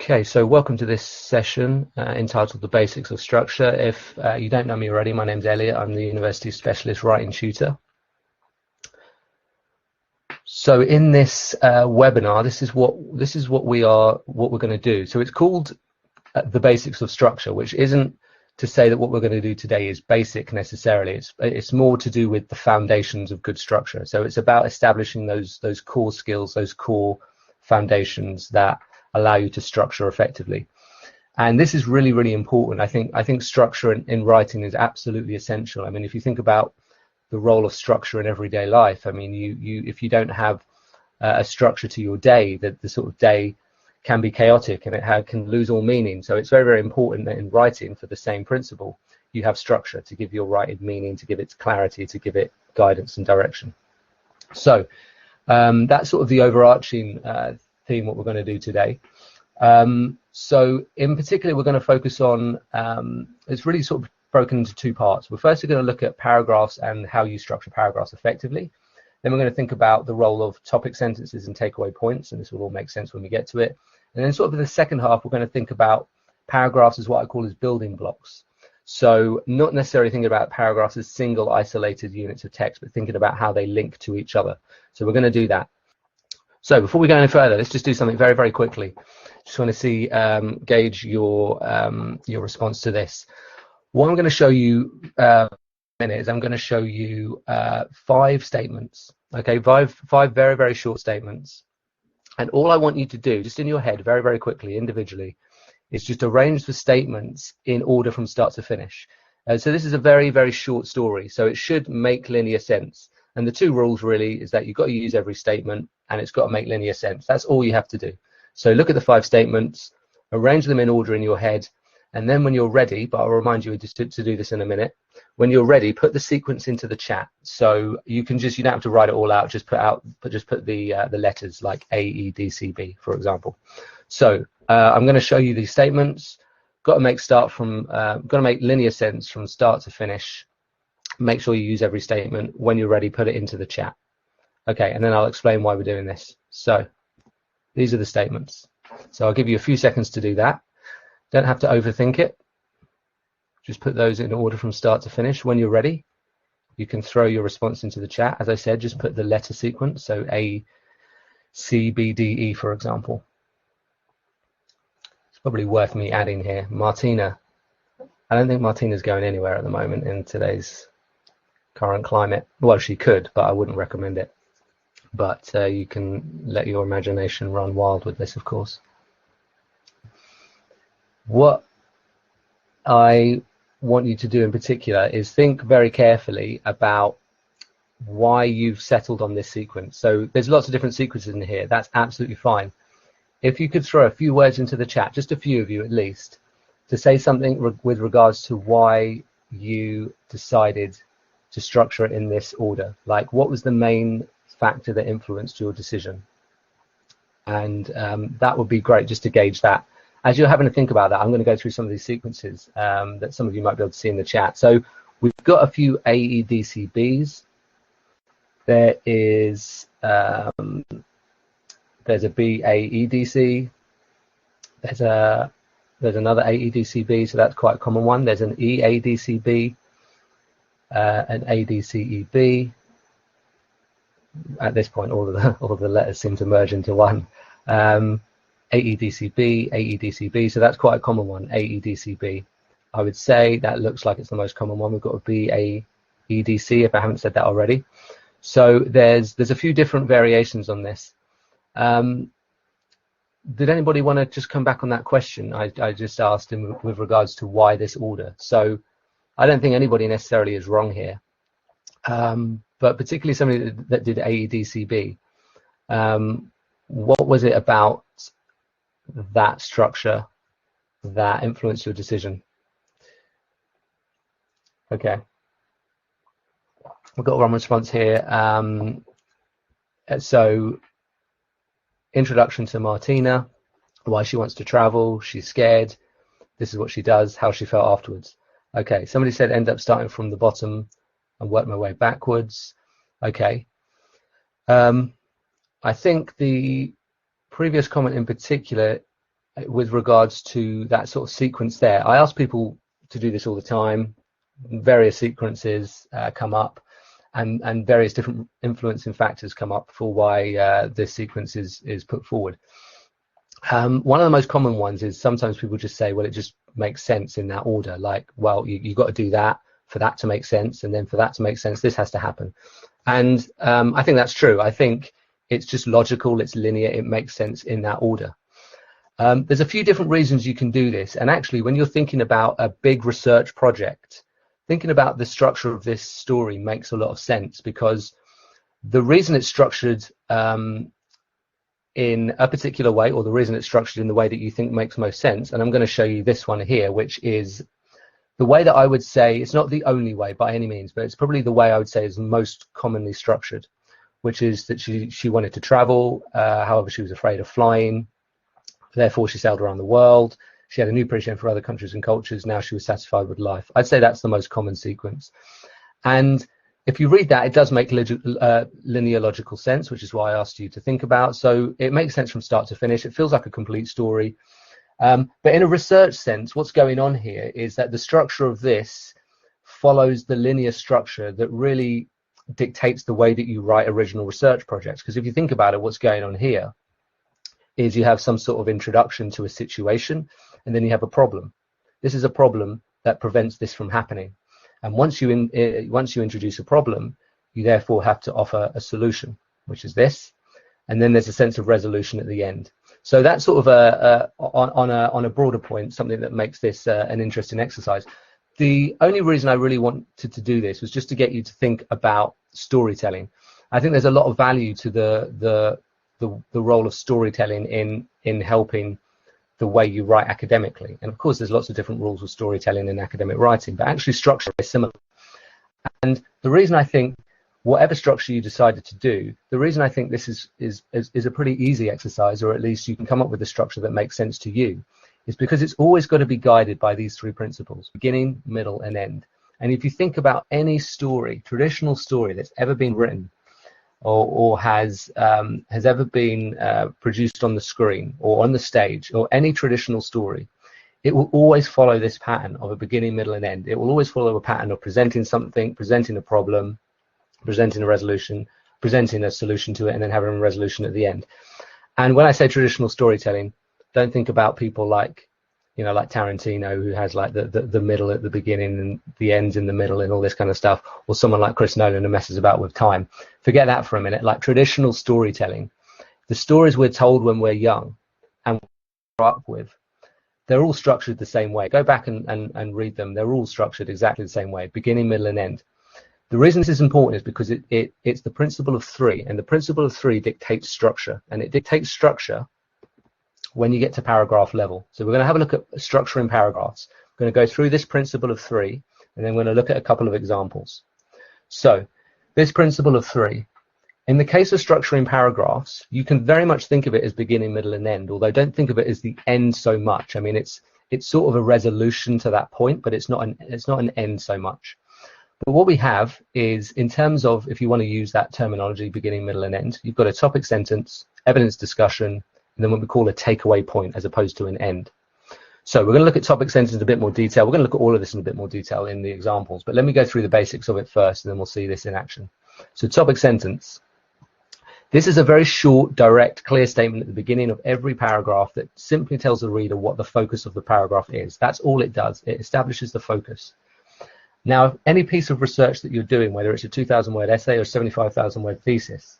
Okay, so welcome to this session entitled The Basics of Structure. If you don't know me already, my name's Elliot. I'm the University Specialist Writing Tutor. So in this webinar, this is what we're going to do. So it's called The Basics of Structure, which isn't to say that what we're going to do today is basic necessarily. It's more to do with the foundations of good structure. So it's about establishing those core skills, those core foundations that allow you to structure effectively. And this is really, really important. I think structure in writing is absolutely essential. I mean, if you think about the role of structure in everyday life, I mean, if you don't have a structure to your day, that the sort of day can be chaotic and it can lose all meaning. So it's very, very important that in writing, for the same principle, you have structure to give your writing meaning, to give it clarity, to give it guidance and direction. So that's sort of the overarching theme, what we're going to do today. So in particular, we're going to focus on, it's really sort of broken into two parts. We're first going to look at paragraphs and how you structure paragraphs effectively. Then we're going to think about the role of topic sentences and takeaway points, and this will all make sense when we get to it. And then sort of in the second half, we're going to think about paragraphs as what I call as building blocks. So not necessarily thinking about paragraphs as single isolated units of text, but thinking about how they link to each other. So we're going to do that. So before we go any further, let's just do something very, very quickly. Just want to see, gauge your response to this. What I'm going to show you in a minute is I'm going to show you 5 statements. Okay, five very, very short statements. And all I want you to do, just in your head, very, very quickly, individually, is just arrange the statements in order from start to finish. So this is a very, very short story, so it should make linear sense. And the 2 rules really is that you've got to use every statement and it's got to make linear sense. That's all you have to do. So look at the 5 statements, arrange them in order in your head, and then when you're ready, but I'll remind you to do this in a minute, when you're ready, put the sequence into the chat. So you don't have to write it all out, just put the letters like A, E, D, C, B, for example. So I'm going to show you these statements. Got to make linear sense from start to finish. Make sure you use every statement. When you're ready, put it into the chat. Okay, and then I'll explain why we're doing this. So these are the statements. So I'll give you a few seconds to do that. Don't have to overthink it. Just put those in order from start to finish. When you're ready, you can throw your response into the chat. As I said, just put the letter sequence. So A, C, B, D, E, for example. It's probably worth me adding here. Martina. I don't think Martina's going anywhere at the moment in today's current climate. Well, she could, but I wouldn't recommend it. But you can let your imagination run wild with this, of course. What I want you to do in particular is think very carefully about why you've settled on this sequence. So there's lots of different sequences in here. That's absolutely fine. If you could throw a few words into the chat, just a few of you at least, to say something with regards to why you decided to structure it in this order. Like, what was the main factor that influenced your decision? And that would be great just to gauge that. As you're having to think about that, I'm going to go through some of these sequences that some of you might be able to see in the chat. So we've got a few AEDCBs. There is there's a BAEDC. There's another AEDCB, so that's quite a common one. There's an EADCB, an ADCEB. At this point, all of the letters seem to merge into one. AEDCB, AEDCB, so that's quite a common one, AEDCB. I would say that looks like it's the most common one. We've got a BAEDC, if I haven't said that already. So there's a few different variations on this. Did anybody want to just come back on that question I just asked him with regards to why this order? So I don't think anybody necessarily is wrong here, but particularly somebody that did AEDCB. What was it about that structure that influenced your decision? Okay, we've got one response here. So introduction to Martina, why she wants to travel, she's scared, this is what she does, how she felt afterwards. Okay, somebody said end up starting from the bottom and work my way backwards. Okay, I think the previous comment in particular with regards to that sort of sequence there. I ask people to do this all the time. Various sequences come up, and various different influencing factors come up for why this sequence is put forward. One of the most common ones is sometimes people just say, well, it just makes sense in that order. Like, well, you've got to do that for that to make sense, and then for that to make sense, this has to happen. And I think that's true. I think it's just logical, it's linear, it makes sense in that order. There's a few different reasons you can do this. And actually, when you're thinking about a big research project, thinking about the structure of this story makes a lot of sense, because the reason it's structured in a particular way, or the reason it's structured in the way that you think makes most sense, and I'm going to show you this one here, which is the way that I would say, it's not the only way by any means, but it's probably the way I would say is most commonly structured, which is that she wanted to travel, however she was afraid of flying, therefore she sailed around the world, she had a new appreciation for other countries and cultures, now she was satisfied with life. I'd say that's the most common sequence. And if you read that, it does make linear logical sense, which is why I asked you to think about. So it makes sense from start to finish. It feels like a complete story. But in a research sense, what's going on here is that the structure of this follows the linear structure that really dictates the way that you write original research projects. Because if you think about it, what's going on here is you have some sort of introduction to a situation, and then you have a problem. This is a problem that prevents this from happening. And once you introduce a problem, you therefore have to offer a solution, which is this, and then there's a sense of resolution at the end. So that's sort of on a broader point, something that makes this an interesting exercise. The only reason I really wanted to do this was just to get you to think about storytelling. I think there's a lot of value to the role of storytelling in helping the way you write academically. And of course, there's lots of different rules of storytelling in academic writing, but actually structure is similar. And the reason I think whatever structure you decided to do, the reason I think this is a pretty easy exercise, or at least you can come up with a structure that makes sense to you, is because it's always got to be guided by these three principles: beginning, middle, and end. And if you think about any story, traditional story that's ever been written, or has ever been produced on the screen or on the stage, or any traditional story, it will always follow this pattern of a beginning, middle, and end. It will always follow a pattern of presenting something, presenting a problem, presenting a resolution, presenting a solution to it, and then having a resolution at the end. And when I say traditional storytelling, don't think about people like, like Tarantino, who has like the middle at the beginning and the ends in the middle and all this kind of stuff, or someone like Chris Nolan who messes about with time. Forget that for a minute. Like traditional storytelling, the stories we're told when we're young and grow up with, they're all structured the same way. Go back and read them. They're all structured exactly the same way: beginning, middle, and end. The reason this is important is because it's the principle of three, and the principle of three dictates structure, and it dictates structure when you get to paragraph level. So we're going to have a look at structure in paragraphs. We're going to go through this principle of three, and then we're going to look at a couple of examples. So this principle of three, in the case of structure in paragraphs, you can very much think of it as beginning, middle, and end, although don't think of it as the end so much. I mean, it's sort of a resolution to that point, but it's not an end so much. But what we have is, in terms of, if you want to use that terminology, beginning, middle, and end, you've got a topic sentence, evidence discussion, and then what we call a takeaway point as opposed to an end. So we're going to look at topic sentence in a bit more detail. We're going to look at all of this in a bit more detail in the examples, but let me go through the basics of it first, and then we'll see this in action. So topic sentence. This is a very short, direct, clear statement at the beginning of every paragraph that simply tells the reader what the focus of the paragraph is. That's all it does. It establishes the focus. Now, any piece of research that you're doing, whether it's a 2,000-word essay or a 75,000-word thesis,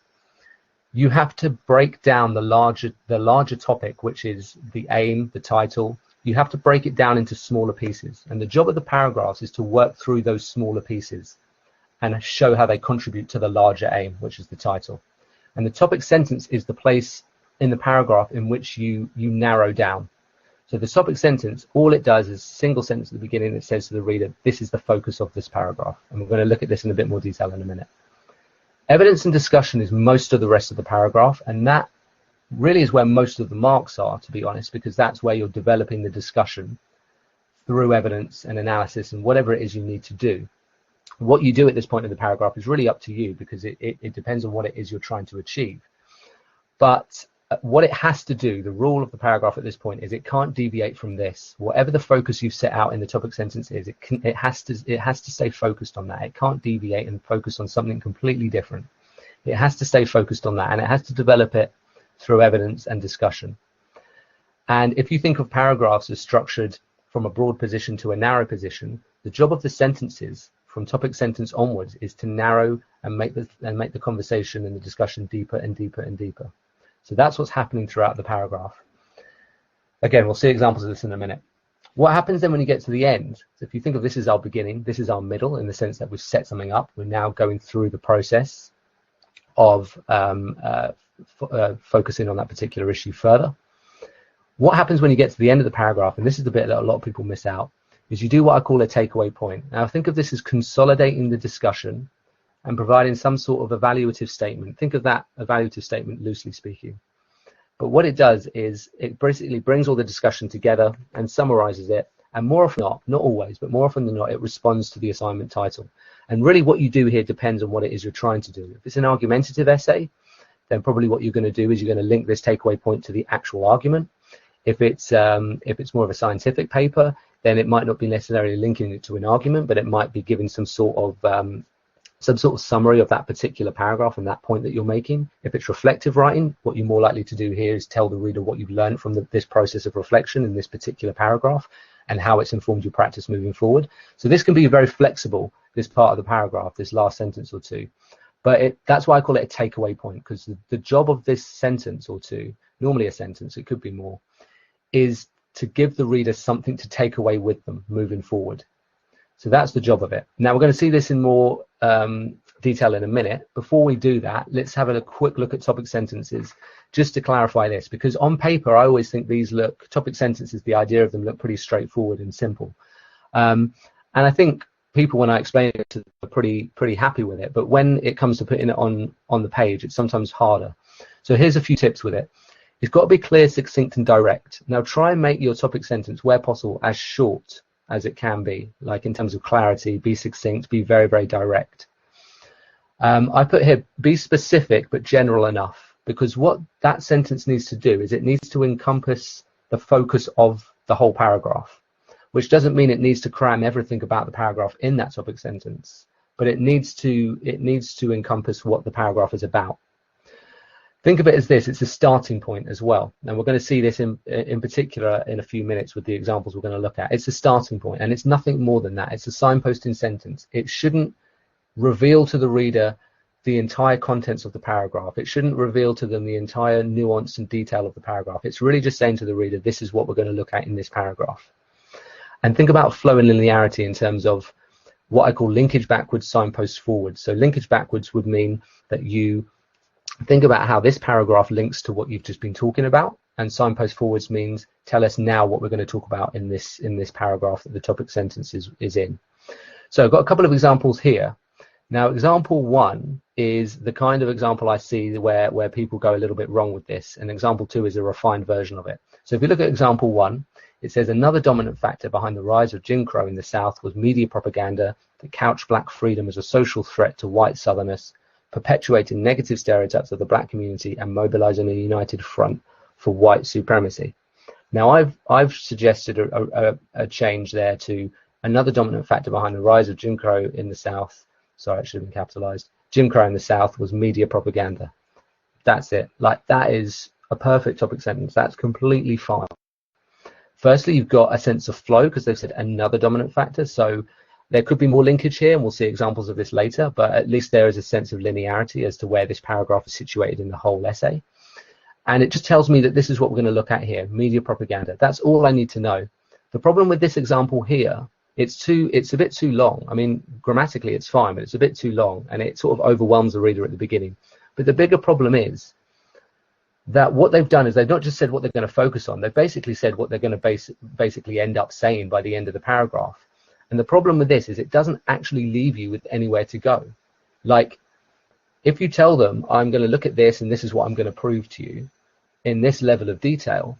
you have to break down the larger topic, which is the aim, the title. You have to break it down into smaller pieces. And the job of the paragraphs is to work through those smaller pieces and show how they contribute to the larger aim, which is the title. And the topic sentence is the place in the paragraph in which you narrow down. So the topic sentence, all it does is a single sentence at the beginning that says to the reader, this is the focus of this paragraph. And we're going to look at this in a bit more detail in a minute. Evidence and discussion is most of the rest of the paragraph, and that really is where most of the marks are, to be honest, because that's where you're developing the discussion through evidence and analysis and whatever it is you need to do. What you do at this point in the paragraph is really up to you, because it depends on what it is you're trying to achieve. But what it has to do, the rule of the paragraph at this point, is it can't deviate from this. Whatever the focus you've set out in the topic sentence is, it has to stay focused on that. It can't deviate and focus on something completely different. It has to stay focused on that, and it has to develop it through evidence and discussion. And if you think of paragraphs as structured from a broad position to a narrow position, the job of the sentences from topic sentence onwards is to narrow and make the conversation and the discussion deeper and deeper and deeper. So that's what's happening throughout the paragraph. Again, we'll see examples of this in a minute. What happens then when you get to the end? So if you think of this as our beginning, this is our middle, in the sense that we've set something up. We're now going through the process of focusing on that particular issue further. What happens when you get to the end of the paragraph, and this is the bit that a lot of people miss out, is you do what I call a takeaway point. Now think of this as consolidating the discussion and providing some sort of evaluative statement. Think of that evaluative statement loosely speaking. But what it does is it basically brings all the discussion together and summarizes it. And more often than not always, but more often than not, it responds to the assignment title. And really what you do here depends on what it is you're trying to do. If it's an argumentative essay, then probably what you're going to do is you're going to link this takeaway point to the actual argument. If it's more of a scientific paper, then it might not be necessarily linking it to an argument, but it might be giving some sort of summary of that particular paragraph and that point that you're making. If it's reflective writing, what you're more likely to do here is tell the reader what you've learned from this process of reflection in this particular paragraph and how it's informed your practice moving forward. So this can be very flexible, this part of the paragraph, this last sentence or two. But that's why I call it a takeaway point, because the job of this sentence or two, normally a sentence, it could be more, is to give the reader something to take away with them moving forward. So that's the job of it. Now we're going to see this in more detail in a minute. Before we do that, let's have a quick look at topic sentences, just to clarify this, because on paper I always think these topic sentences, the idea of them look pretty straightforward and simple. And I think people, when I explain it to them, are pretty happy with it. But when it comes to putting it on the page, it's sometimes harder. So here's a few tips with it. It's got to be clear, succinct, and direct. Now try and make your topic sentence, where possible, as short as it can be, like in terms of clarity. Be succinct, be very, very direct. I put here, be specific but general enough, because what that sentence needs to do is it needs to encompass the focus of the whole paragraph, which doesn't mean it needs to cram everything about the paragraph in that topic sentence, but it needs to encompass what the paragraph is about. Think of it as this, it's a starting point as well. And we're going to see this in particular in a few minutes with the examples we're going to look at. It's a starting point, and it's nothing more than that. It's a signposting sentence. It shouldn't reveal to the reader the entire contents of the paragraph. It shouldn't reveal to them the entire nuance and detail of the paragraph. It's really just saying to the reader, this is what we're going to look at in this paragraph. And think about flow and linearity in terms of what I call linkage backwards, signpost forward. So linkage backwards would mean that you think about how this paragraph links to what you've just been talking about, and signpost forwards means tell us now what we're going to talk about in this paragraph that the topic sentence is in. So I've got a couple of examples here. Now example one is the kind of example I see where people go a little bit wrong with this, and example two is a refined version of it. So if you look at example one, it says another dominant factor behind the rise of Jim Crow in the South was media propaganda that couched black freedom as a social threat to white Southerners, perpetuating negative stereotypes of the black community and mobilizing a united front for white supremacy. Now I've suggested a change there to another dominant factor behind the rise of Jim Crow in the South. Sorry, it should have been capitalized. Jim Crow in the South was media propaganda. That's it. Like, that is a perfect topic sentence. That's completely fine. Firstly, you've got a sense of flow because they've said another dominant factor. So there could be more linkage here, and we'll see examples of this later, but at least there is a sense of linearity as to where this paragraph is situated in the whole essay. And it just tells me that this is what we're going to look at here, media propaganda. That's all I need to know. The problem with this example here, it's a bit too long. I mean, grammatically it's fine, but it's a bit too long, and it sort of overwhelms the reader at the beginning. But the bigger problem is that what they've done is they've not just said what they're going to focus on, they've basically said what they're going to basically end up saying by the end of the paragraph. And the problem with this is it doesn't actually leave you with anywhere to go. Like, if you tell them, I'm going to look at this and this is what I'm going to prove to you in this level of detail,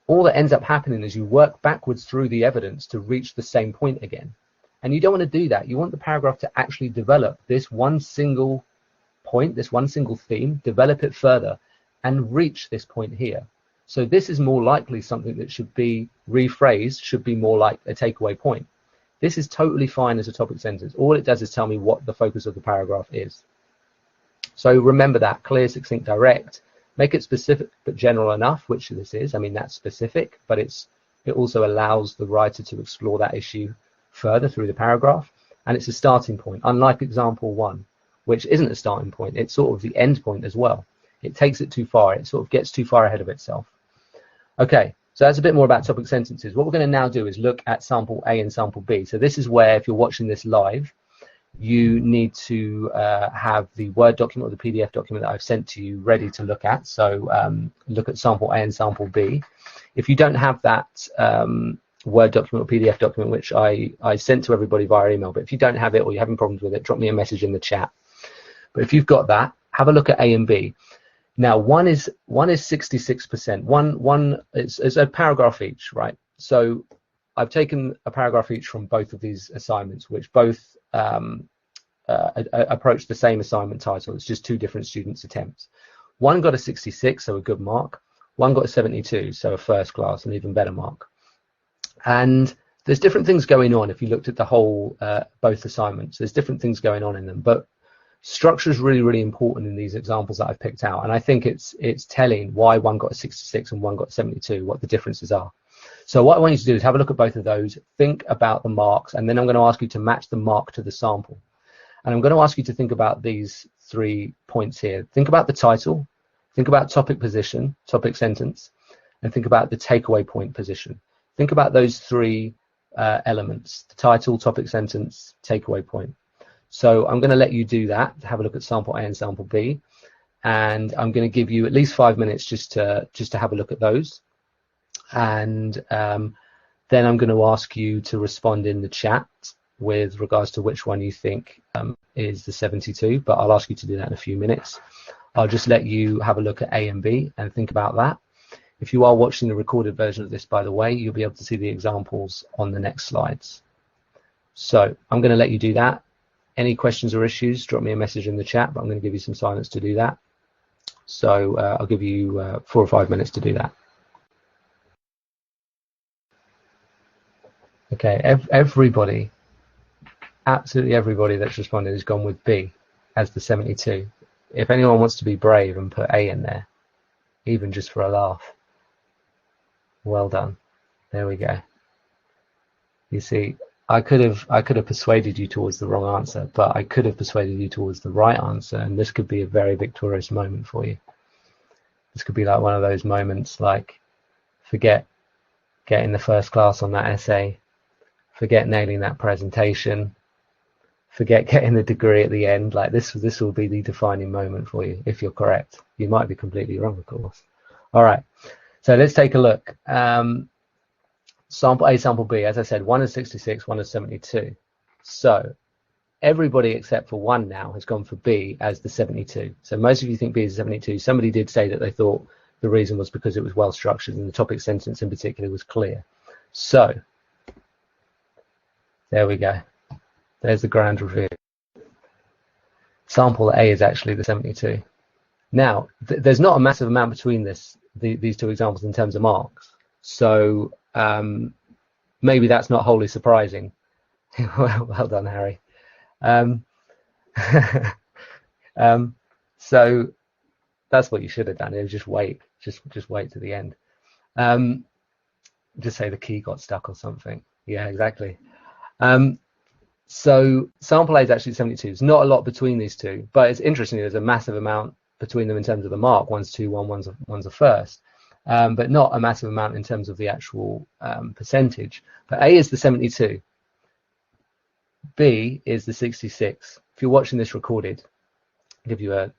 all that ends up happening is you work backwards through the evidence to reach the same point again. And you don't want to do that. You want the paragraph to actually develop this one single point, this one single theme, develop it further, and reach this point here. So this is more likely something that should be rephrased, should be more like a takeaway point. This is totally fine as a topic sentence. All it does is tell me what the focus of the paragraph is. So remember that, clear, succinct, direct. Make it specific but general enough, which this is. I mean, that's specific, but it also allows the writer to explore that issue further through the paragraph. And it's a starting point, unlike example 1, which isn't a starting point. It's sort of the end point as well. It takes it too far. It sort of gets too far ahead of itself. Okay, so that's a bit more about topic sentences. What we're going to now do is look at sample A and sample B. So this is where, if you're watching this live, you need to have the Word document or the PDF document that I've sent to you ready to look at. So look at sample A and sample B. If you don't have that Word document or PDF document, which I sent to everybody via email, but if you don't have it or you're having problems with it, drop me a message in the chat. But if you've got that, have a look at A and B. Now, one is 66%. One is a paragraph each, right? So I've taken a paragraph each from both of these assignments, which both approach the same assignment title. It's just 2 different students' attempts. One got a 66, so a good mark. One got a 72, so a first class, an even better mark. And there's different things going on. If you looked at the whole both assignments, there's different things going on in them, but structure is really, really important in these examples that I've picked out. And I think it's telling why one got a 66 and one got 72, what the differences are. So what I want you to do is have a look at both of those, think about the marks, and then I'm going to ask you to match the mark to the sample. And I'm going to ask you to think about these 3 points here. Think about the title, think about topic position, topic sentence, and think about the takeaway point position. Think about those 3 elements, the title, topic sentence, takeaway point. So I'm going to let you do that, have a look at sample A and sample B, and I'm going to give you at least 5 minutes just to have a look at those. And then I'm going to ask you to respond in the chat with regards to which one you think is the 72, but I'll ask you to do that in a few minutes. I'll just let you have a look at A and B and think about that. If you are watching the recorded version of this, by the way, you'll be able to see the examples on the next slides. So I'm going to let you do that. Any questions or issues, drop me a message in the chat, but I'm going to give you some silence to do that. So I'll give you 4 or 5 minutes to do that. Okay, everybody, absolutely everybody that's responded has gone with B as the 72. If anyone wants to be brave and put A in there, even just for a laugh, well done. There we go. You see, I could have persuaded you towards the wrong answer, but I could have persuaded you towards the right answer, and this could be a very victorious moment for you. This could be like one of those moments like, forget getting the first class on that essay, forget nailing that presentation, forget getting the degree at the end. Like this will be the defining moment for you if you're correct. You might be completely wrong, of course. All right, so let's take a look. Sample A, sample B, as I said, one is 66, one is 72. So everybody except for one now has gone for B as the 72. So most of you think B is 72. Somebody did say that they thought the reason was because it was well structured and the topic sentence in particular was clear. So there we go. There's the grand reveal. Sample A is actually the 72. Now, there's not a massive amount between these 2 examples in terms of marks. So maybe that's not wholly surprising. Well done, Harry. So that's what you should have done. It was just wait to the end. Just say the key got stuck or something. Yeah, exactly. So sample A is actually 72. There's not a lot between these 2, but it's interesting. There's a massive amount between them in terms of the mark. One's 2-1, one's a first. But not a massive amount in terms of the actual percentage. But A is the 72. B is the 66. If you're watching this recorded, I'll give you a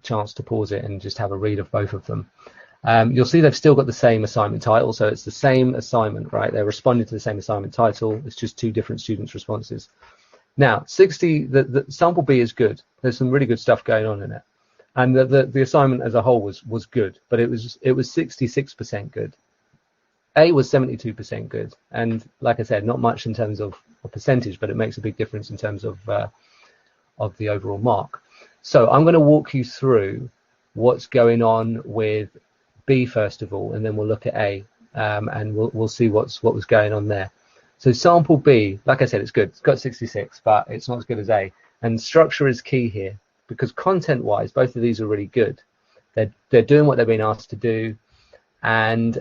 chance to pause it and just have a read of both of them. You'll see they've still got the same assignment title, so it's the same assignment, right? They're responding to the same assignment title. It's just 2 different students' responses. Now, the sample B is good. There's some really good stuff going on in it. And the assignment as a whole was good, but it was 66% good. A was 72% good, and like I said, not much in terms of a percentage, but it makes a big difference in terms of the overall mark. So I'm going to walk you through what's going on with B first of all, and then we'll look at A, and we'll see what was going on there. So sample B, like I said, it's good. It's got 66, but it's not as good as A. And structure is key here because content-wise, both of these are really good. They're doing what they've been asked to do, and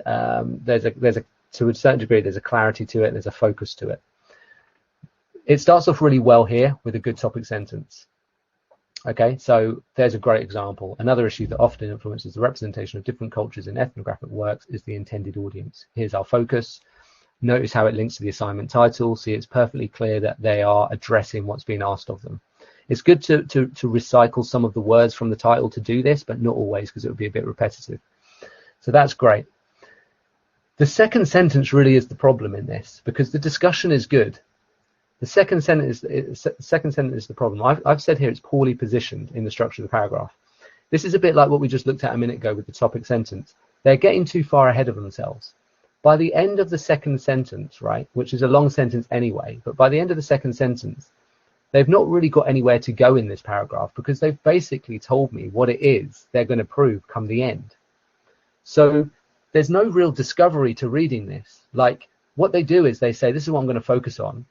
there's a to a certain degree there's a clarity to it. There's a focus to it. It starts off really well here with a good topic sentence. Okay, so there's a great example. Another issue that often influences the representation of different cultures in ethnographic works is the intended audience. Here's our focus. Notice how it links to the assignment title. See, it's perfectly clear that they are addressing what's being asked of them. It's good to recycle some of the words from the title to do this, but not always, because it would be a bit repetitive. So that's great. The second sentence really is the problem in this, because the discussion is good. The second sentence is the problem. I've said here it's poorly positioned in the structure of the paragraph. This is a bit like what we just looked at a minute ago with the topic sentence. They're getting too far ahead of themselves. By the end of the second sentence, right, which is a long sentence anyway, but by the end of the second sentence, they've not really got anywhere to go in this paragraph because they've basically told me what it is they're going to prove come the end. So there's no real discovery to reading this. Like, what they do is they say, this is what I'm going to focus on.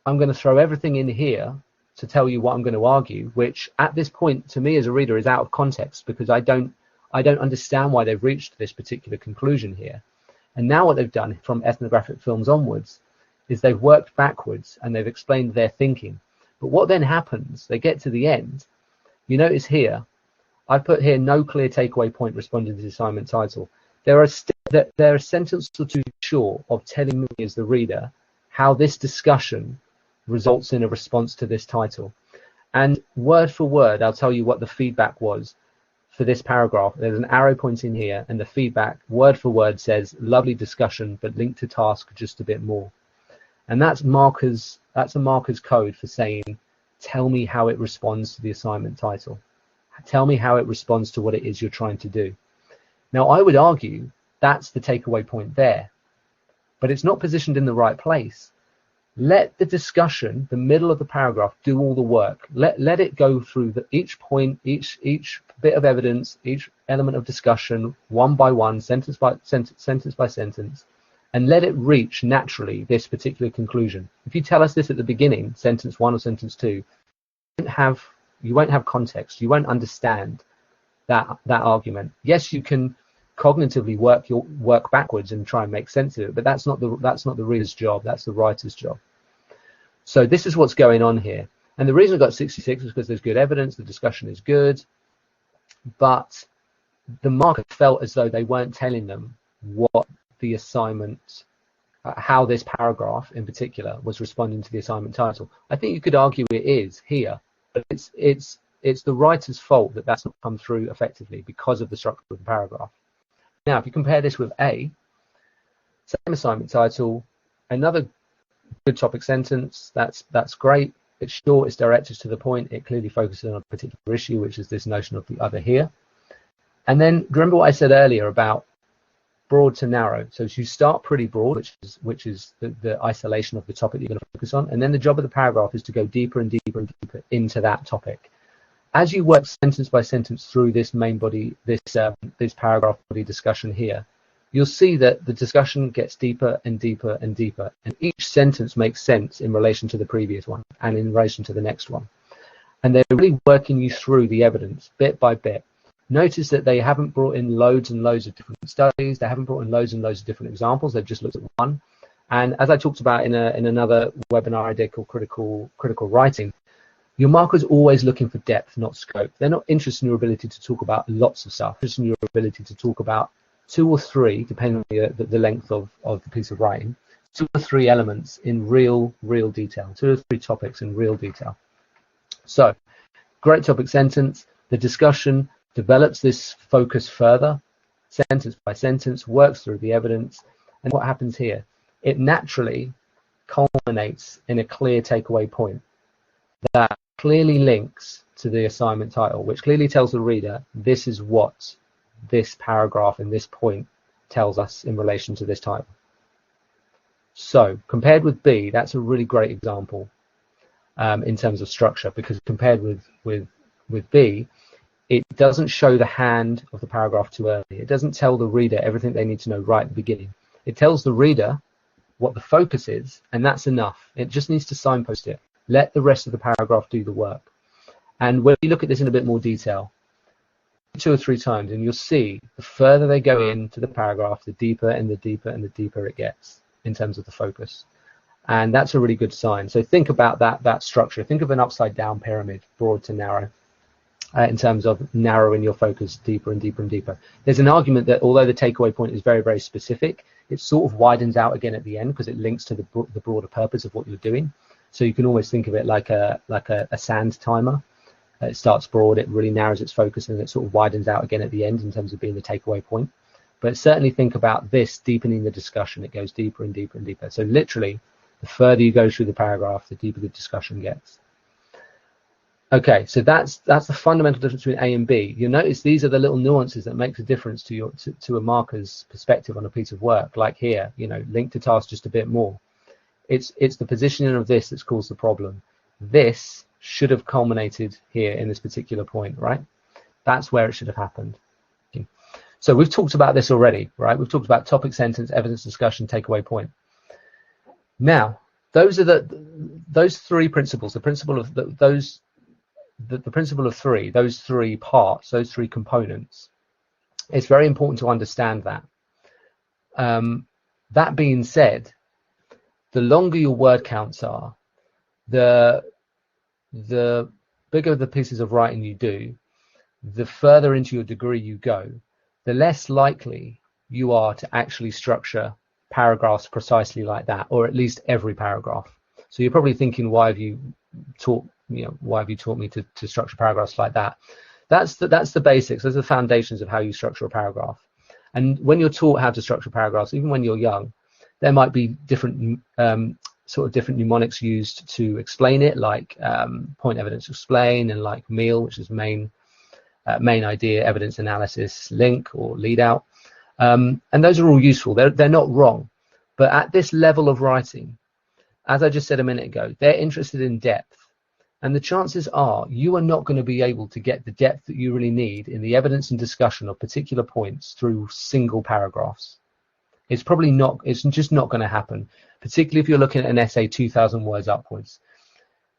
I'm going to throw everything in here to tell you what I'm going to argue, which at this point to me as a reader is out of context because I don't understand why they've reached this particular conclusion here. And now what they've done from ethnographic films onwards is they've worked backwards and they've explained their thinking. But what then happens, they get to the end, you notice here, I put here no clear takeaway point responding to the assignment title. They're a sentence or two short of telling me as the reader how this discussion results in a response to this title. And word for word, I'll tell you what the feedback was for this paragraph. There's an arrow pointing here, and the feedback, word for word, says, lovely discussion, but linked to task just a bit more. And that's a marker's code for saying, tell me how it responds to the assignment title. Tell me how it responds to what it is you're trying to do. Now, I would argue that's the takeaway point there, but it's not positioned in the right place. Let the discussion, the middle of the paragraph, do all the work. Let it go through each point, each bit of evidence, each element of discussion, one by one, sentence by sentence, and let it reach naturally this particular conclusion. If you tell us this at the beginning, sentence 1 or sentence 2, you won't have context. You won't understand that argument. Yes, you can cognitively work backwards and try and make sense of it, but that's not the reader's job. That's the writer's job. So this is what's going on here. And the reason I got 66 is because there's good evidence, the discussion is good, but the marker felt as though they weren't telling them what the assignment, how this paragraph in particular was responding to the assignment title. I think you could argue it is here, but it's the writer's fault that that's not come through effectively because of the structure of the paragraph. Now, if you compare this with A, same assignment title, another good topic sentence, that's great. It's short, it's directed to the point, it clearly focuses on a particular issue, which is this notion of the other here. And then remember what I said earlier about broad to narrow. So you start pretty broad, which is the isolation of the topic you're going to focus on, and then the job of the paragraph is to go deeper and deeper and deeper into that topic. As you work sentence by sentence through this main body, this paragraph body discussion here, you'll see that the discussion gets deeper and deeper and deeper, and each sentence makes sense in relation to the previous one and in relation to the next one. And they're really working you through the evidence bit by bit. Notice that they haven't brought in loads and loads of different studies. They haven't brought in loads and loads of different examples. They've just looked at one. And as I talked about in another webinar I did called critical writing, your marker's always looking for depth, not scope. They're not interested in your ability to talk about lots of stuff. They're interested in your ability to talk about 2 or 3, depending on the length of the piece of writing, 2 or 3 elements in real detail, 2 or 3 topics in real detail. So, great topic sentence. The discussion develops this focus further, sentence by sentence, works through the evidence, and what happens here? It naturally culminates in a clear takeaway point that clearly links to the assignment title, which clearly tells the reader this is what this paragraph and this point tells us in relation to this title. So compared with B, that's a really great example in terms of structure, because compared with B, It doesn't show the hand of the paragraph too early. It doesn't tell the reader everything they need to know right at the beginning. It tells the reader what the focus is, and that's enough. It just needs to signpost it. Let the rest of the paragraph do the work. And when you look at this in a bit more detail, 2 or 3 times, and you'll see the further they go into the paragraph, the deeper and the deeper and the deeper it gets in terms of the focus. And that's a really good sign. So think about that structure. Think of an upside down pyramid, broad to narrow, in terms of narrowing your focus deeper and deeper and deeper. There's an argument that although the takeaway point is very, very specific, it sort of widens out again at the end because it links to the broader purpose of what you're doing. So you can always think of it like a sand timer. It starts broad, it really narrows its focus, and it sort of widens out again at the end in terms of being the takeaway point. But certainly think about this deepening the discussion. It goes deeper and deeper and deeper. So literally, the further you go through the paragraph, the deeper the discussion gets. Okay, so that's the fundamental difference between A and B. You'll notice these are the little nuances that make a difference to a marker's perspective on a piece of work. Like here, link to task just a bit more. It's the positioning of this that's caused the problem. This should have culminated here in this particular point, right? That's where it should have happened. Okay. So we've talked about this already, right? We've talked about topic, sentence, evidence, discussion, takeaway point. Now, those are those 3 principles. The principle of the principle of 3, those 3 parts, those 3 components. It's very important to understand that. That being said, the longer your word counts are, the bigger the pieces of writing you do, the further into your degree you go, the less likely you are to actually structure paragraphs precisely like that, or at least every paragraph. So you're probably thinking, why have you taught me to structure paragraphs like that? That's the basics. Those are the foundations of how you structure a paragraph. And when you're taught how to structure paragraphs, even when you're young, there might be different different mnemonics used to explain it, like point, evidence, explain, and like MEAL, which is main idea, evidence, analysis, link, or lead out. And those are all useful. They're not wrong. But at this level of writing, as I just said a minute ago, they're interested in depth. And the chances are you are not going to be able to get the depth that you really need in the evidence and discussion of particular points through single paragraphs. It's just not going to happen, particularly if you're looking at an essay 2,000 words upwards.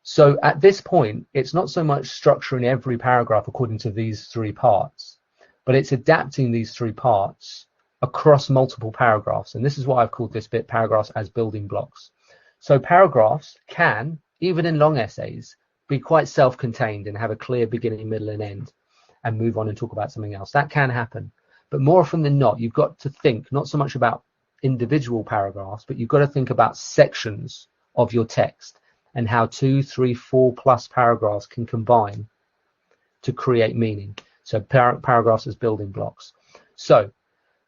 So at this point, it's not so much structuring every paragraph according to these 3 parts, but it's adapting these 3 parts across multiple paragraphs. And this is why I've called this bit paragraphs as building blocks. So paragraphs can, even in long essays, be quite self-contained and have a clear beginning, middle, and end, and move on and talk about something else. That can happen. But more often than not, you've got to think not so much about individual paragraphs, but you've got to think about sections of your text and how 2, 3, 4 plus paragraphs can combine to create meaning. So paragraphs as building blocks. So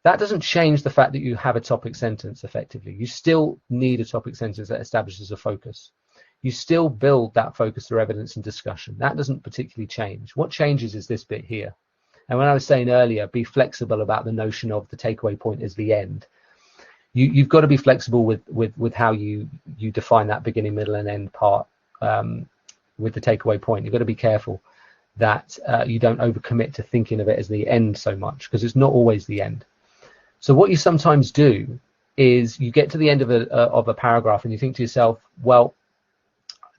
that doesn't change the fact that you have a topic sentence effectively. You still need a topic sentence that establishes a focus. You still build that focus through evidence and discussion. That doesn't particularly change. What changes is this bit here. And when I was saying earlier, be flexible about the notion of the takeaway point as the end. You've got to be flexible with how you define that beginning, middle, and end part with the takeaway point. You've got to be careful that you don't overcommit to thinking of it as the end so much, because it's not always the end. So what you sometimes do is you get to the end of a paragraph and you think to yourself, well,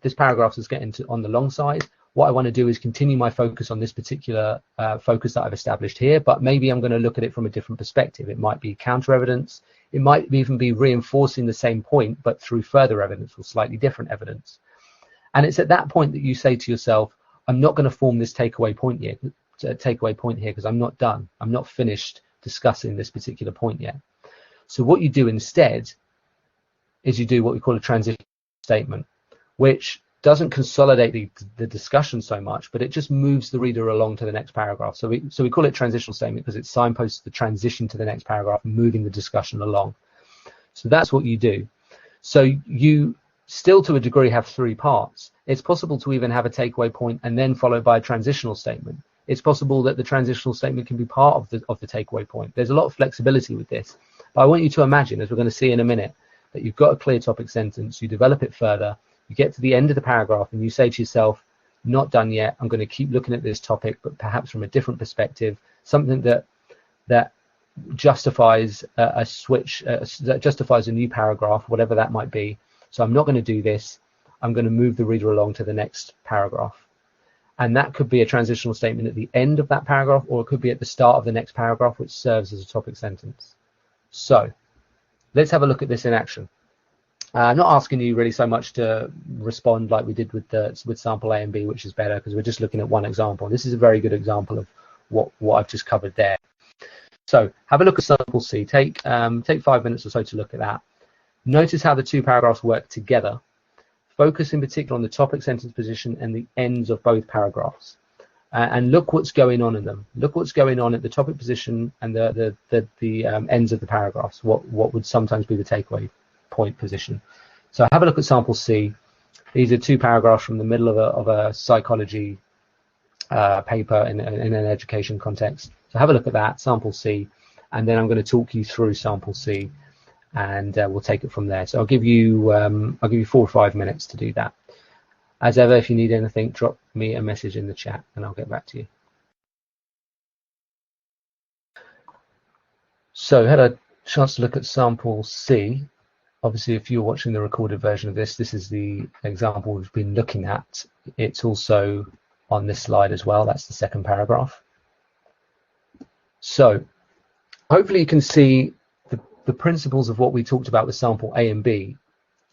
this paragraph is getting on the long side. What I want to do is continue my focus on this particular focus that I've established here, but maybe I'm going to look at it from a different perspective. It might be counter evidence. It might even be reinforcing the same point, but through further evidence or slightly different evidence. And it's at that point that you say to yourself, I'm not going to form this takeaway point here because I'm not done. I'm not finished discussing this particular point yet. So what you do instead is you do what we call a transition statement, which doesn't consolidate the discussion so much, but it just moves the reader along to the next paragraph. So we call it transitional statement because it signposts the transition to the next paragraph, moving the discussion along. So that's what you do. So you still, to a degree, have 3 parts. It's possible to even have a takeaway point and then followed by a transitional statement. It's possible that the transitional statement can be part of the takeaway point. There's a lot of flexibility with this. But I want you to imagine, as we're going to see in a minute, that you've got a clear topic sentence, you develop it further, you get to the end of the paragraph and you say to yourself, not done yet. I'm going to keep looking at this topic, but perhaps from a different perspective, something that justifies a switch, that justifies a new paragraph, whatever that might be. So I'm not going to do this. I'm going to move the reader along to the next paragraph. And that could be a transitional statement at the end of that paragraph, or it could be at the start of the next paragraph, which serves as a topic sentence. So let's have a look at this in action. I'm not asking you really so much to respond like we did with sample A and B, which is better because we're just looking at one example. This is a very good example of what I've just covered there. So have a look at sample C. Take 5 minutes or so to look at that. Notice how the two paragraphs work together. Focus in particular on the topic sentence position and the ends of both paragraphs. And look what's going on in them. Look what's going on at the topic position and the ends of the paragraphs. What would sometimes be the takeaway point position. So have a look at sample C. These are two paragraphs from the middle of a psychology paper in an education context. So have a look at that, sample C, and then I'm going to talk you through sample C, and we'll take it from there. So I'll give you 4 or 5 minutes to do that. As ever, if you need anything, drop me a message in the chat and I'll get back to you. So I had a chance to look at sample C. Obviously, if you're watching the recorded version of this, this is the example we've been looking at. It's also on this slide as well. That's the second paragraph. So hopefully you can see the principles of what we talked about with sample A and B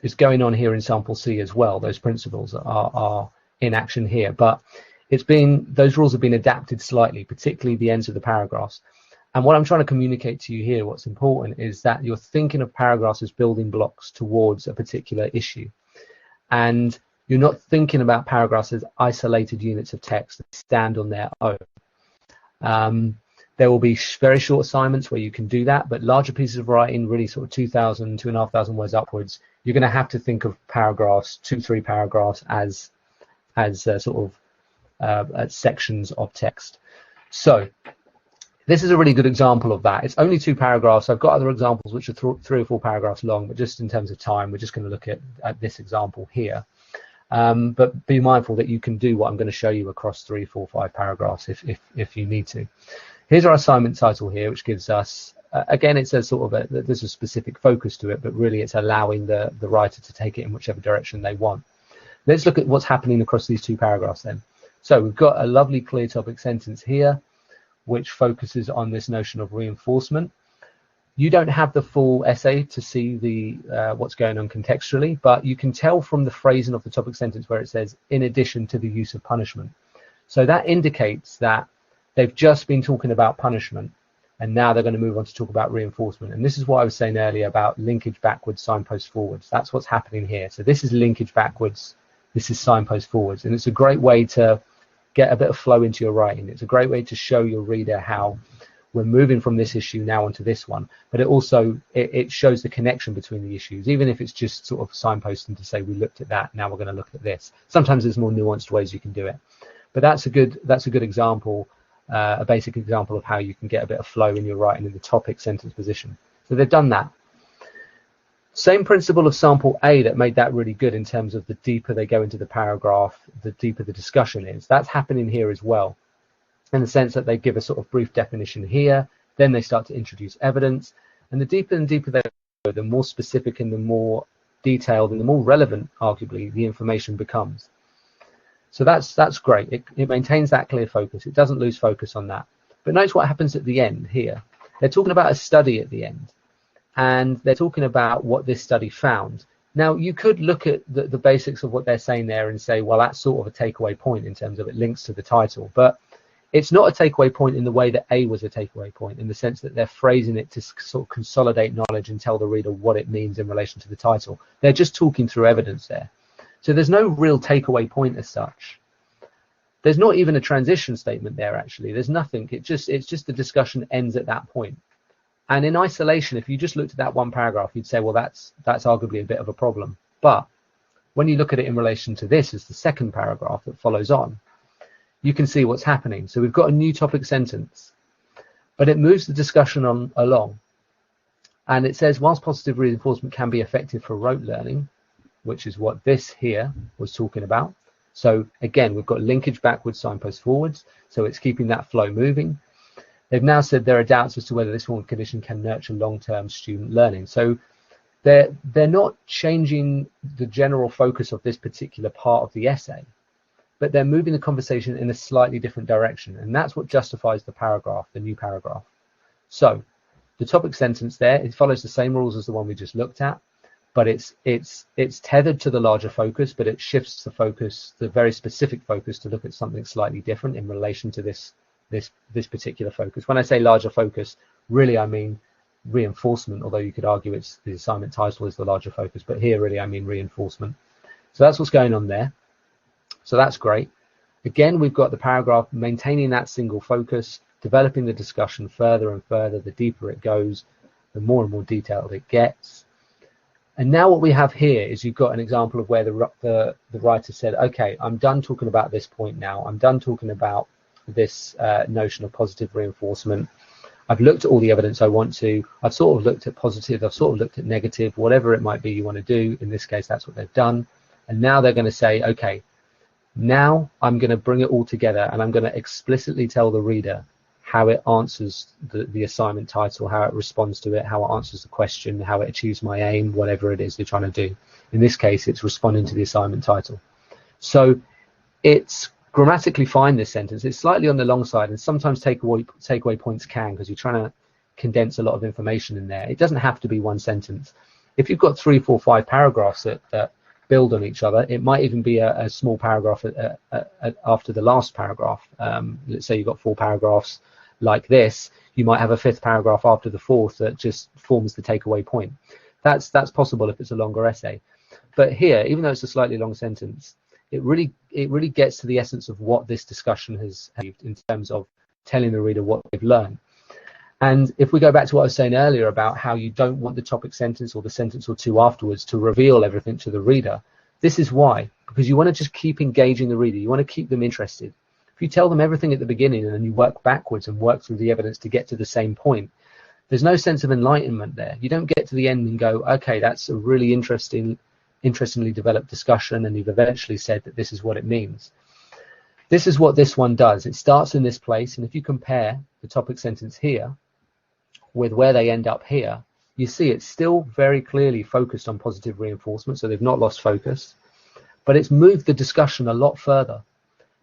is going on here in sample C as well. Those principles are in action here, but those rules have been adapted slightly, particularly the ends of the paragraphs. And what I'm trying to communicate to you here, what's important, is that you're thinking of paragraphs as building blocks towards a particular issue. And you're not thinking about paragraphs as isolated units of text that stand on their own. There will be very short assignments where you can do that, but larger pieces of writing, really sort of 2,000, 2,500 words upwards, you're going to have to think of paragraphs, 2-3 paragraphs as sections of text. So this is a really good example of that. It's only 2 paragraphs. I've got other examples which are 3 or 4 paragraphs long, but just in terms of time, we're just going to look at this example here. But be mindful that you can do what I'm going to show you across 3, 4, 5 paragraphs if you need to. Here's our assignment title here, which gives us, again, it's a sort of there's a specific focus to it, but really it's allowing the writer to take it in whichever direction they want. Let's look at what's happening across these 2 paragraphs then. So we've got a lovely clear topic sentence here, which focuses on this notion of reinforcement. You don't have the full essay to see what's going on contextually, but you can tell from the phrasing of the topic sentence where it says, in addition to the use of punishment. So that indicates that they've just been talking about punishment, and now they're going to move on to talk about reinforcement. And this is what I was saying earlier about linkage backwards, signpost forwards. That's what's happening here. So this is linkage backwards, this is signpost forwards, and it's a great way to get a bit of flow into your writing. It's a great way to show your reader how we're moving from this issue now onto this one, but it also it shows the connection between the issues, even if it's just sort of signposting to say we looked at that, now we're going to look at this. Sometimes there's more nuanced ways you can do it, but that's a good example, a basic example of how you can get a bit of flow in your writing in the topic sentence position. So they've done that. Same principle of sample A that made that really good in terms of the deeper they go into the paragraph, the deeper the discussion is. That's happening here as well, in the sense that they give a sort of brief definition here, then they start to introduce evidence, and the deeper and deeper they go, the more specific and the more detailed and the more relevant, arguably, the information becomes. So that's great. It maintains that clear focus. It doesn't lose focus on that. But notice what happens at the end here. They're talking about a study at the end, and they're talking about what this study found. Now, you could look at the basics of what they're saying there and say, well, that's sort of a takeaway point in terms of it links to the title. But it's not a takeaway point in the way that A was a takeaway point, in the sense that they're phrasing it to sort of consolidate knowledge and tell the reader what it means in relation to the title. They're just talking through evidence there. So there's no real takeaway point as such. There's not even a transition statement there, actually. There's nothing. It's just the discussion ends at that point. And in isolation, if you just looked at that one paragraph, you'd say, well, that's arguably a bit of a problem. But when you look at it in relation to this as the second paragraph that follows on, you can see what's happening. So we've got a new topic sentence, but it moves the discussion along. And it says, whilst positive reinforcement can be effective for rote learning, which is what this here was talking about, So again, we've got linkage backwards, signpost forwards, so it's keeping that flow moving. They've now said there are doubts as to whether this form of condition can nurture long-term student learning. So they're not changing the general focus of this particular part of the essay, but they're moving the conversation in a slightly different direction, and that's what justifies the paragraph, the new paragraph. So the topic sentence there, it follows the same rules as the one we just looked at, but it's tethered to the larger focus, but it shifts the focus, the very specific focus, to look at something slightly different in relation to this particular focus. When I say larger focus, really I mean reinforcement, although you could argue it's the assignment title is the larger focus, but here really I mean reinforcement. So that's what's going on there. So that's great. Again, we've got the paragraph maintaining that single focus, developing the discussion further and further. The deeper it goes, the more and more detailed it gets. And now what we have here is you've got an example of where the writer said, okay, I'm done talking about this point now. I'm done talking about this notion of positive reinforcement. I've looked at all the evidence I want to. I've sort of looked at positive. I've sort of looked at negative, whatever it might be you want to do. In this case, that's what they've done. And now they're going to say, okay, now I'm going to bring it all together, and I'm going to explicitly tell the reader how it answers the assignment title, how it responds to it, how it answers the question, how it achieves my aim, whatever it is they're trying to do. In this case, it's responding to the assignment title. So it's grammatically fine, this sentence. It's slightly on the long side, and sometimes takeaway points can, because you're trying to condense a lot of information in there. It doesn't have to be one sentence. If you've got 3, 4, 5 paragraphs that build on each other, it might even be a small paragraph after the last paragraph. Let's say you've got 4 paragraphs like this, you might have a 5th paragraph after the 4th that just forms the takeaway point. That's possible if it's a longer essay. But here, even though it's a slightly long sentence, it really gets to the essence of what this discussion has achieved in terms of telling the reader what they've learned. And if we go back to what I was saying earlier about how you don't want the topic sentence or the sentence or two afterwards to reveal everything to the reader, this is why. Because you want to just keep engaging the reader. You want to keep them interested. If you tell them everything at the beginning and then you work backwards and work through the evidence to get to the same point, there's no sense of enlightenment there. You don't get to the end and go, okay, that's a really interestingly developed discussion, and you've eventually said that this is what it means. This is what this one does. It starts in this place, and if you compare the topic sentence here with where they end up here, you see it's still very clearly focused on positive reinforcement, so they've not lost focus, but it's moved the discussion a lot further.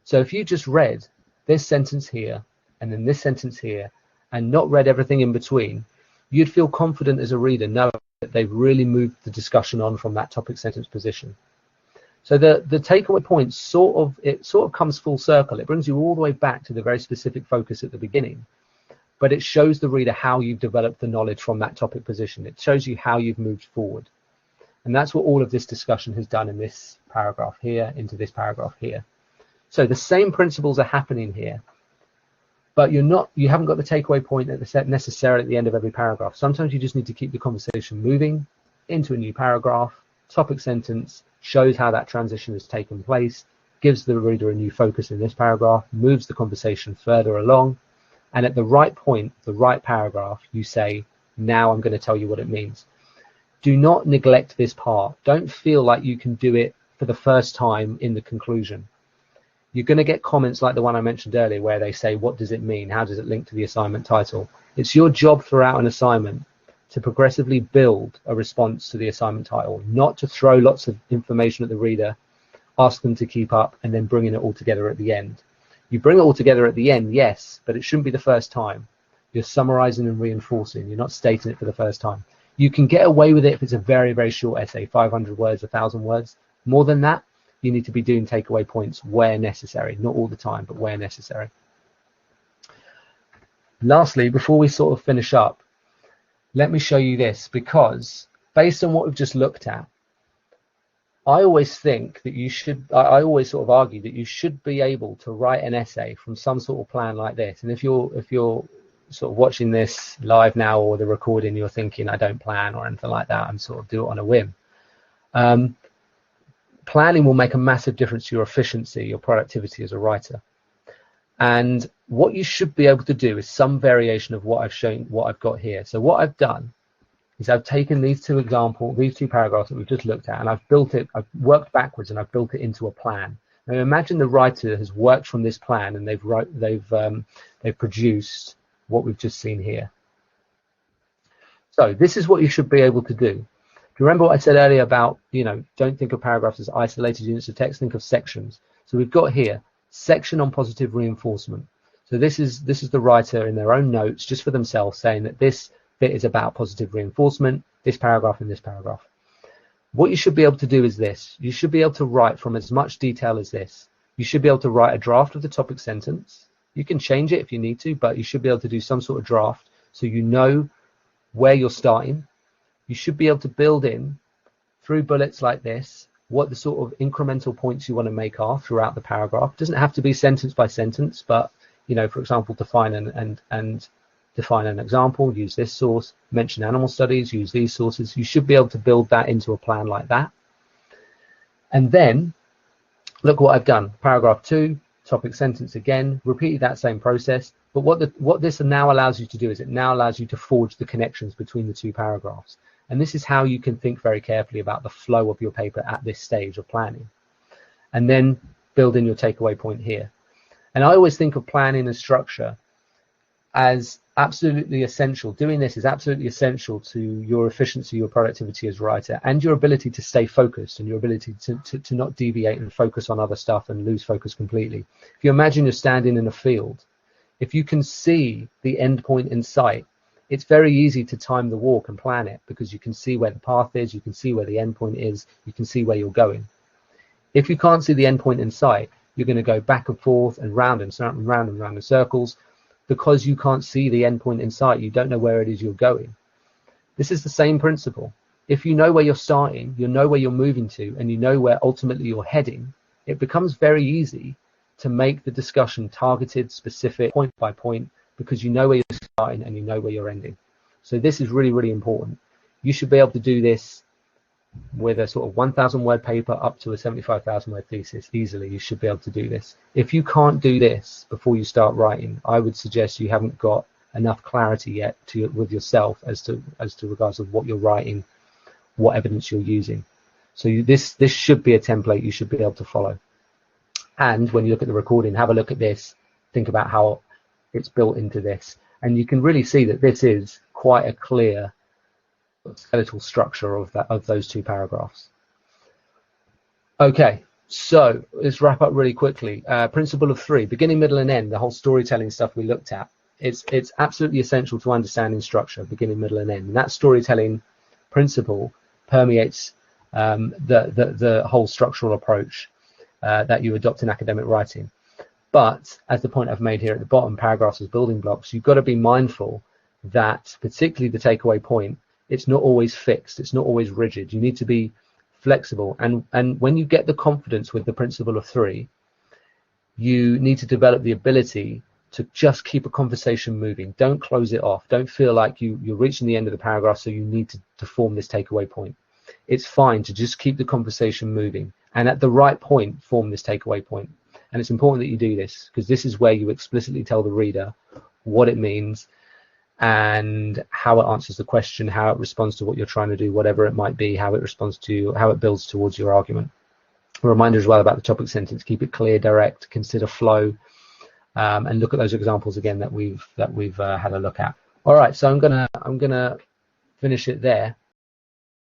So if you just read this sentence here and then this sentence here and not read everything in between, you'd feel confident as a reader knowing that they've really moved the discussion on from that topic sentence position. So the takeaway point sort of comes full circle. It brings you all the way back to the very specific focus at the beginning, but it shows the reader how you've developed the knowledge from that topic position. It shows you how you've moved forward. And that's what all of this discussion has done in this paragraph here, into this paragraph here. So the same principles are happening here, but you haven't got the takeaway point necessarily at the end of every paragraph. Sometimes you just need to keep the conversation moving into a new paragraph. Topic sentence shows how that transition has taken place, gives the reader a new focus in this paragraph, moves the conversation further along, and at the right point, the right paragraph, you say, now I'm going to tell you what it means. Do not neglect this part. Don't feel like you can do it for the first time in the conclusion. You're going to get comments like the one I mentioned earlier where they say, what does it mean? How does it link to the assignment title? It's your job throughout an assignment to progressively build a response to the assignment title, not to throw lots of information at the reader, ask them to keep up, and then bringing it all together at the end. You bring it all together at the end, yes, but it shouldn't be the first time. You're summarizing and reinforcing. You're not stating it for the first time. You can get away with it if it's a very, very short essay, 500 words, 1,000 words. More than that, you need to be doing takeaway points where necessary, not all the time, but where necessary. Lastly, before we sort of finish up, let me show you this, because based on what we've just looked at, I always think that I always sort of argue that you should be able to write an essay from some sort of plan like this. And if you're sort of watching this live now or the recording, you're thinking, I don't plan or anything like that, I'm sort of do it on a whim. Planning will make a massive difference to your efficiency, your productivity as a writer. And what you should be able to do is some variation of what I've shown, what I've got here. So what I've done is I've taken these two paragraphs that we've just looked at, and I've worked backwards and I've built it into a plan. Now imagine the writer has worked from this plan and they've produced what we've just seen here. So this is what you should be able to do. Do you remember what I said earlier about, don't think of paragraphs as isolated units of text, think of sections. So we've got here, section on positive reinforcement. So this is the writer in their own notes, just for themselves, saying that this bit is about positive reinforcement, this paragraph and this paragraph. What you should be able to do is this. You should be able to write from as much detail as this. You should be able to write a draft of the topic sentence. You can change it if you need to, but you should be able to do some sort of draft so you know where you're starting. You should be able to build in, through bullets like this, what the sort of incremental points you want to make are throughout the paragraph. It doesn't have to be sentence by sentence, but, for example, define and define an example, use this source, mention animal studies, use these sources. You should be able to build that into a plan like that. And then, look what I've done. Paragraph 2, topic sentence again, repeated that same process. But what this now allows you to do is it now allows you to forge the connections between the two paragraphs. And this is how you can think very carefully about the flow of your paper at this stage of planning. And then build in your takeaway point here. And I always think of planning and structure as absolutely essential. Doing this is absolutely essential to your efficiency, your productivity as a writer, and your ability to stay focused and your ability to not deviate and focus on other stuff and lose focus completely. If you imagine you're standing in a field, if you can see the end point in sight, it's very easy to time the walk and plan it because you can see where the path is, you can see where the end point is, you can see where you're going. If you can't see the end point in sight, you're going to go back and forth and round and round and round in circles because you can't see the end point in sight. You don't know where it is you're going. This is the same principle. If you know where you're starting, you know where you're moving to, and you know where ultimately you're heading, it becomes very easy to make the discussion targeted, specific, point by point, because you know where you're starting and you know where you're ending. So this is really, really important. You should be able to do this with a sort of 1,000 word paper up to a 75,000 word thesis easily. You should be able to do this. If you can't do this before you start writing, I would suggest you haven't got enough clarity yet with yourself as to regards of what you're writing, what evidence you're using. So this should be a template you should be able to follow. And when you look at the recording, have a look at this, think about how it's built into this, and you can really see that this is quite a clear skeletal structure of those two paragraphs. Okay, so let's wrap up really quickly. Principle of 3, beginning, middle, and end. The whole storytelling stuff we looked at. It's absolutely essential to understanding structure, beginning, middle, and end. And that storytelling principle permeates the whole structural approach that you adopt in academic writing. But as the point I've made here at the bottom, paragraphs as building blocks, you've got to be mindful that, particularly the takeaway point, it's not always fixed, it's not always rigid. You need to be flexible. And when you get the confidence with the principle of 3, you need to develop the ability to just keep a conversation moving. Don't close it off. Don't feel like you're reaching the end of the paragraph, so you need to form this takeaway point. It's fine to just keep the conversation moving, and at the right point, form this takeaway point. And it's important that you do this, because this is where you explicitly tell the reader what it means and how it answers the question, how it responds to what you're trying to do, whatever it might be, how it responds to, how it builds towards your argument. A reminder as well about the topic sentence: keep it clear, direct, consider flow, and look at those examples again that we've had a look at. All right, so I'm gonna finish it there.